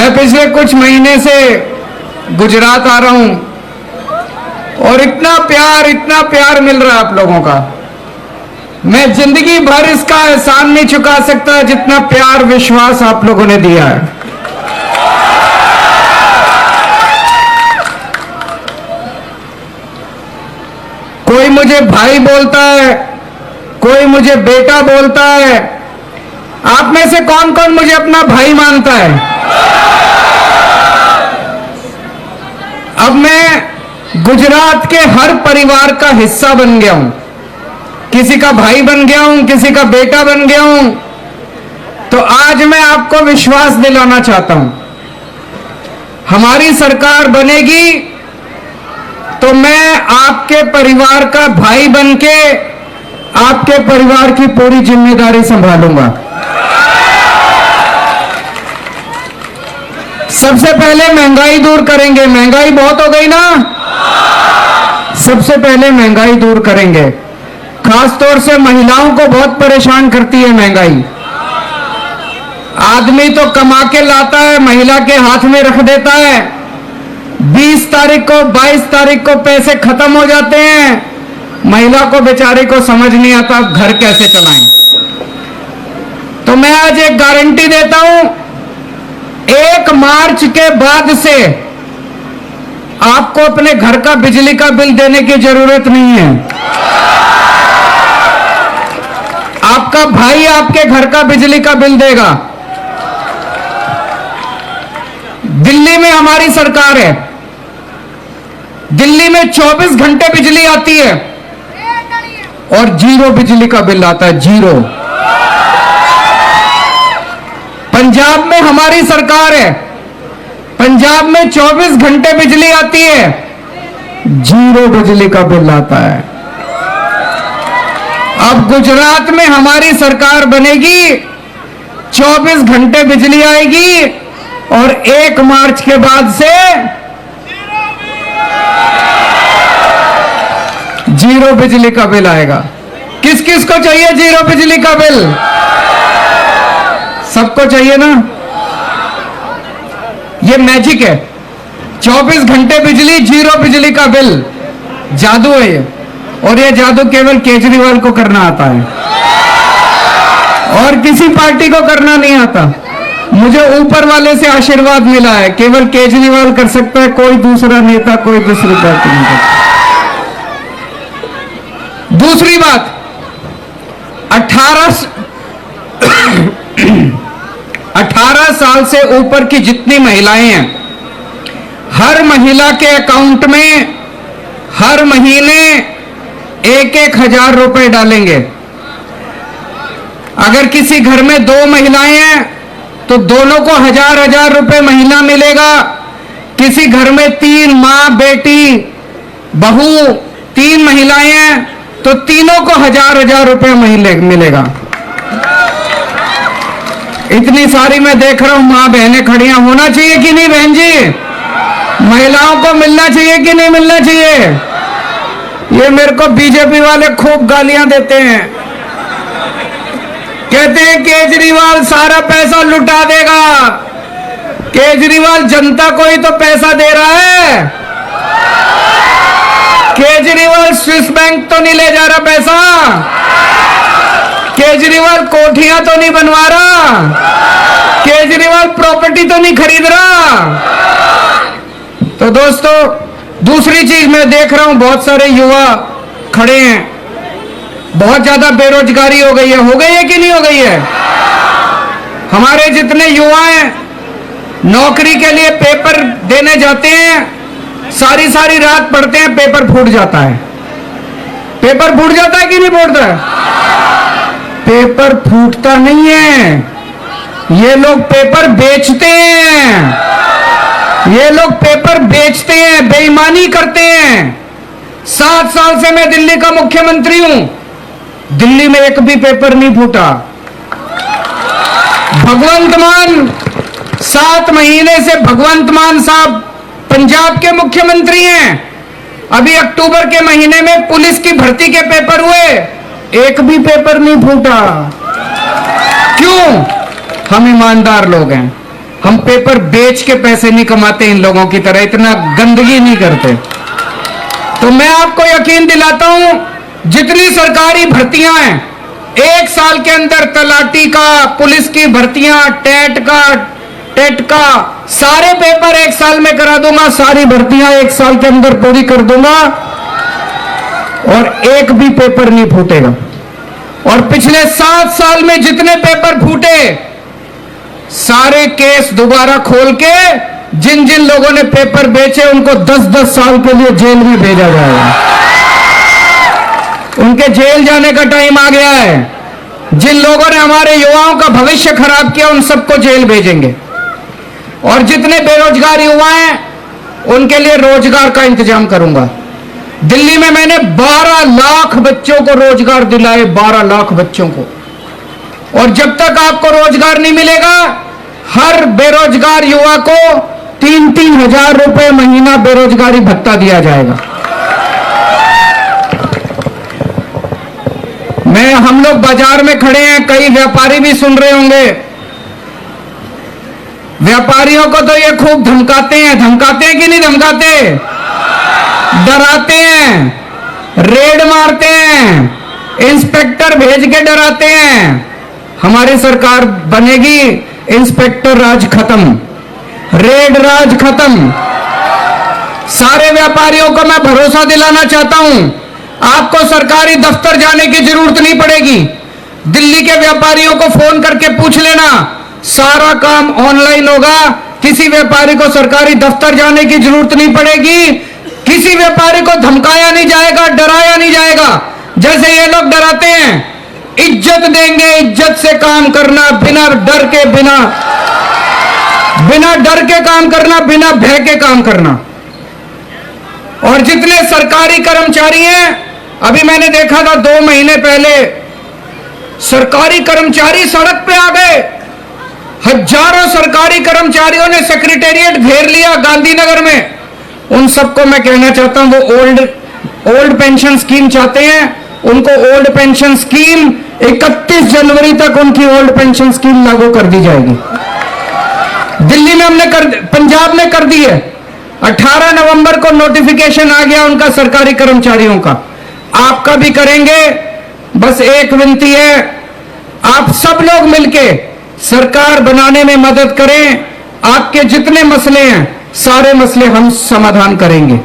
मैं पिछले कुछ महीने से गुजरात आ रहा हूं और इतना प्यार मिल रहा है आप लोगों का। मैं जिंदगी भर इसका एहसान नहीं चुका सकता जितना प्यार विश्वास आप लोगों ने दिया है। कोई मुझे भाई बोलता है, कोई मुझे बेटा बोलता है। आप में से कौन कौन मुझे अपना भाई मानता है? अब मैं गुजरात के हर परिवार का हिस्सा बन गया हूं, किसी का भाई बन गया हूं, किसी का बेटा बन गया हूं। तो आज मैं आपको विश्वास दिलाना चाहता हूं, हमारी सरकार बनेगी तो मैं आपके परिवार का भाई बनके आपके परिवार की पूरी जिम्मेदारी संभालूंगा। सबसे पहले महंगाई दूर करेंगे। महंगाई बहुत हो गई ना, सबसे पहले महंगाई दूर करेंगे। खास तौर से महिलाओं को बहुत परेशान करती है महंगाई। आदमी तो कमा के लाता है, महिला के हाथ में रख देता है। 20 तारीख को 22 तारीख को पैसे खत्म हो जाते हैं, महिला को बेचारी को समझ नहीं आता अब घर कैसे चलाएं। तो मैं आज एक गारंटी देता हूं, 1 मार्च के बाद से आपको अपने घर का बिजली का बिल देने की जरूरत नहीं है। आपका भाई आपके घर का बिजली का बिल देगा। दिल्ली में हमारी सरकार है, दिल्ली में 24 घंटे बिजली आती है और 0 बिजली का बिल आता है, 0। पंजाब में हमारी सरकार है, पंजाब में 24 घंटे बिजली आती है, 0 बिजली का बिल आता है। अब गुजरात में हमारी सरकार बनेगी, 24 घंटे बिजली आएगी और 1 मार्च के बाद से 0 बिजली का बिल आएगा। किस किस को चाहिए 0 बिजली का बिल? सबको चाहिए ना? ये मैजिक है, 24 घंटे बिजली, 0 बिजली का बिल। जादू है ये, और ये जादू केवल केजरीवाल को करना आता है और किसी पार्टी को करना नहीं आता। मुझे ऊपर वाले से आशीर्वाद मिला है, केवल केजरीवाल कर सकता है, कोई दूसरा नेता कोई दूसरी पार्टी नहीं कर सकता। दूसरी बात, 18 साल से ऊपर की जितनी महिलाएं हैं, हर महिला के अकाउंट में हर महीने 1-1 हजार रुपए डालेंगे। अगर किसी घर में 2 महिलाएं हैं तो दोनों को 1000 रुपए महीना मिलेगा। किसी घर में 3 मां बेटी बहू 3 महिलाएं हैं तो तीनों को 1000 रुपए महीने मिलेगा। इतनी सारी मैं देख रहा हूं मां बहनें खड़ियां, होना चाहिए कि नहीं बहन जी? महिलाओं को मिलना चाहिए कि नहीं मिलना चाहिए? ये मेरे को बीजेपी वाले खूब गालियां देते हैं, कहते हैं केजरीवाल सारा पैसा लुटा देगा। केजरीवाल जनता को ही तो पैसा दे रहा है, केजरीवाल स्विस बैंक तो नहीं ले जा रहा पैसा, केजरीवाल कोठियां तो नहीं बनवा रहा, केजरीवाल प्रॉपर्टी तो नहीं खरीद रहा। तो दोस्तों, दूसरी चीज मैं देख रहा हूं, बहुत सारे युवा खड़े हैं, बहुत ज्यादा बेरोजगारी हो गई है कि नहीं हो गई है? हमारे जितने युवा हैं नौकरी के लिए पेपर देने जाते हैं, सारी सारी रात पढ़ते हैं, पेपर फूट जाता है। पेपर फूट जाता है कि नहीं फूटता है? पेपर फूटता नहीं है, ये लोग पेपर बेचते हैं, ये लोग पेपर बेचते हैं, बेईमानी करते हैं। 7 साल से मैं दिल्ली का मुख्यमंत्री हूं, दिल्ली में एक भी पेपर नहीं फूटा। भगवंत मान 7 महीने से भगवंत मान साहब पंजाब के मुख्यमंत्री हैं। अभी अक्टूबर के महीने में पुलिस की भर्ती के पेपर हुए, एक भी पेपर नहीं फूटा। क्यों? हम ईमानदार लोग हैं, हम पेपर बेच के पैसे नहीं कमाते इन लोगों की तरह, इतना गंदगी नहीं करते। तो मैं आपको यकीन दिलाता हूं, जितनी सरकारी भर्तियां हैं, 1 साल के अंदर तलाटी का, पुलिस की भर्तियां, टेट का सारे पेपर 1 साल में करा दूंगा, सारी भर्तियां 1 साल के अंदर पूरी कर दूंगा और एक भी पेपर नहीं फूटेगा। और पिछले 7 साल में जितने पेपर फूटे, सारे केस दोबारा खोल के जिन जिन लोगों ने पेपर बेचे उनको 10-10 साल के लिए जेल में भेजा जाएगा। उनके जेल जाने का टाइम आ गया है। जिन लोगों ने हमारे युवाओं का भविष्य खराब किया, उन सबको जेल भेजेंगे। और जितने बेरोजगार युवा हैं, उनके लिए रोजगार का इंतजाम करूंगा। दिल्ली में मैंने 12 लाख बच्चों को रोजगार दिलाए, 12 लाख बच्चों को। और जब तक आपको रोजगार नहीं मिलेगा, हर बेरोजगार युवा को 3-3 हजार रुपए महीना बेरोजगारी भत्ता दिया जाएगा। हम लोग बाजार में खड़े हैं, कई व्यापारी भी सुन रहे होंगे। व्यापारियों को तो ये खूब धमकाते हैं कि नहीं धमकाते? डराते हैं, रेड मारते हैं, इंस्पेक्टर भेज के डराते हैं। हमारी सरकार बनेगी, इंस्पेक्टर राज खत्म, रेड राज खत्म। सारे व्यापारियों को मैं भरोसा दिलाना चाहता हूं, आपको सरकारी दफ्तर जाने की जरूरत नहीं पड़ेगी। दिल्ली के व्यापारियों को फोन करके पूछ लेना, सारा काम ऑनलाइन होगा। किसी व्यापारी को सरकारी दफ्तर जाने की जरूरत नहीं पड़ेगी। किसी व्यापारी को धमकाया नहीं जाएगा, डराया नहीं जाएगा जैसे ये लोग डराते हैं। इज्जत देंगे, इज्जत से काम करना, बिना डर के काम करना, बिना भय के काम करना। और जितने सरकारी कर्मचारी हैं, अभी मैंने देखा था 2 महीने पहले सरकारी कर्मचारी सड़क पे आ गए। हजारों सरकारी कर्मचारियों ने सेक्रेटेरिएट घेर लिया गांधीनगर में। उन सबको मैं कहना चाहता हूं, वो ओल्ड पेंशन स्कीम चाहते हैं, उनको ओल्ड पेंशन स्कीम 31 जनवरी तक उनकी ओल्ड पेंशन स्कीम लागू कर दी जाएगी। दिल्ली में हमने पंजाब में कर दी है। 18 नवंबर को नोटिफिकेशन आ गया उनका, सरकारी कर्मचारियों का। आपका भी करेंगे। बस एक विनती है, आप सब लोग मिलके सरकार बनाने में मदद करें। आपके जितने मसले हैं, सारे मसले हम समाधान करेंगे।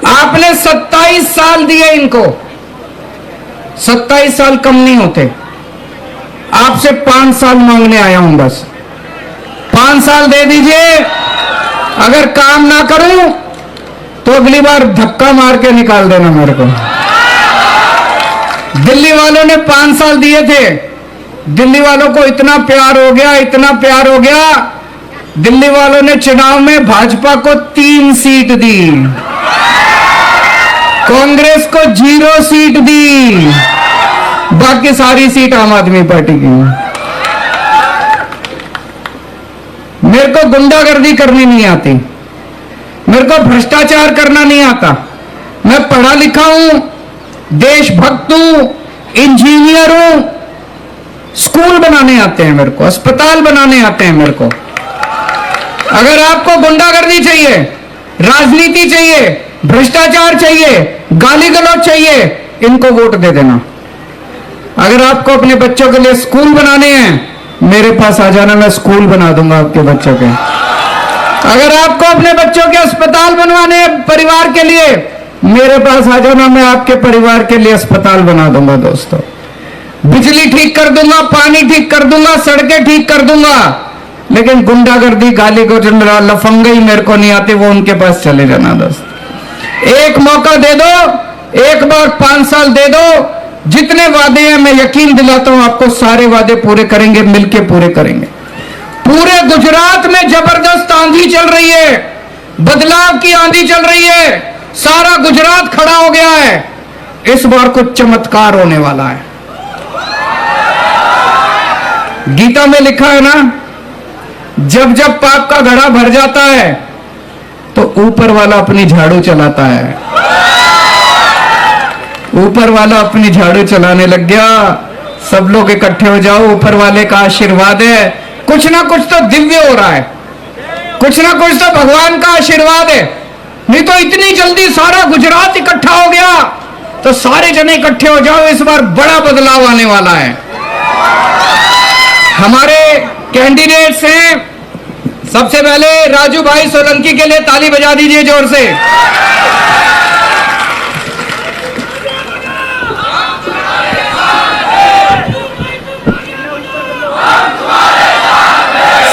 आपने 27 साल दिए इनको, 27 साल कम नहीं होते। आपसे 5 साल मांगने आया हूं, बस 5 साल दे दीजिए। अगर काम ना करूं तो अगली बार धक्का मार के निकाल देना मेरे को। दिल्ली वालों ने 5 साल दिए थे। दिल्ली वालों को इतना प्यार हो गया, इतना प्यार हो गया, दिल्ली वालों ने चुनाव में भाजपा को 3 सीट दी, कांग्रेस को 0 सीट दी, बाकी सारी सीट आम आदमी पार्टी की। मेरे को गुंडागर्दी करनी नहीं आती, मेरे को भ्रष्टाचार करना नहीं आता। मैं पढ़ा लिखा हूं, देशभक्त हूं, इंजीनियर हूं। स्कूल बनाने आते हैं मेरे को, अस्पताल बनाने आते हैं मेरे को। अगर आपको गुंडागर्दी चाहिए, राजनीति चाहिए, भ्रष्टाचार चाहिए, गाली गलौज चाहिए, इनको वोट दे देना। अगर आपको अपने बच्चों के लिए स्कूल बनाने हैं, मेरे पास आ जाना, मैं स्कूल बना दूंगा आपके बच्चों के। अगर आपको अपने बच्चों के अस्पताल बनवाने हैं परिवार के लिए, मेरे पास आ जाना, मैं आपके परिवार के लिए अस्पताल बना दूंगा। दोस्तों, बिजली ठीक कर दूंगा, पानी ठीक कर दूंगा, सड़कें ठीक कर दूंगा। लेकिन गुंडागर्दी, गाली गलौज, लफंगई मेरे को नहीं आते, वो उनके पास चले जाना। दोस्त, एक मौका दे दो, एक बार 5 साल दे दो। जितने वादे हैं, मैं यकीन दिलाता हूं आपको, सारे वादे पूरे करेंगे, मिलके पूरे करेंगे। पूरे गुजरात में जबरदस्त आंधी चल रही है, बदलाव की आंधी चल रही है, सारा गुजरात खड़ा हो गया है। इस बार कुछ चमत्कार होने वाला है। गीता में लिखा है ना, जब जब पाप का घड़ा भर जाता है तो ऊपर वाला अपनी झाड़ू चलाता है। ऊपर वाला अपनी झाड़ू चलाने लग गया। सब लोग इकट्ठे हो जाओ, ऊपर वाले का आशीर्वाद है, कुछ ना कुछ तो दिव्य हो रहा है, कुछ ना कुछ तो भगवान का आशीर्वाद है। नहीं तो इतनी जल्दी सारा गुजरात इकट्ठा हो गया। तो सारे जने इकट्ठे हो जाओ, इस बार बड़ा बदलाव आने वाला है। हमारे कैंडिडेट्स हैं, सबसे पहले राजू भाई सोलंकी के लिए ताली बजा दीजिए जोर से।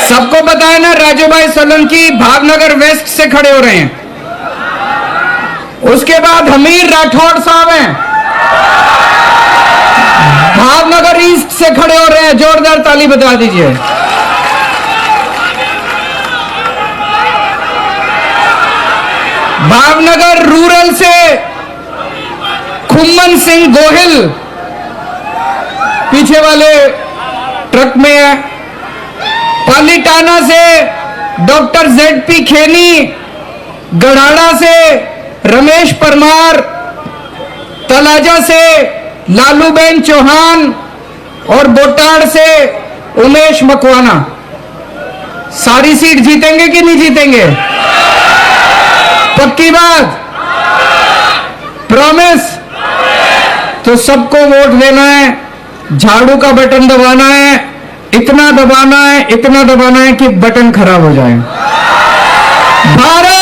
सबको पता है ना, राजू भाई सोलंकी भावनगर वेस्ट से खड़े हो रहे हैं। उसके बाद हमीर राठौड़ साहब हैं, भावनगर ईस्ट से खड़े हो रहे हैं। जोरदार ताली बजा दीजिए। भावनगर रूरल से खुम्मन सिंह गोहिल पीछे वाले ट्रक में है। पालीटाना से डॉक्टर ZP खेनी, गढ़ाड़ा से रमेश परमार, तलाजा से लालूबेन चौहान और बोटाड़ से उमेश मकवाना। सारी सीट जीतेंगे कि नहीं जीतेंगे? पक्की बात, प्रॉमिस? तो सबको वोट देना है, झाड़ू का बटन दबाना है, इतना दबाना है, इतना दबाना है कि बटन खराब हो जाए। भारत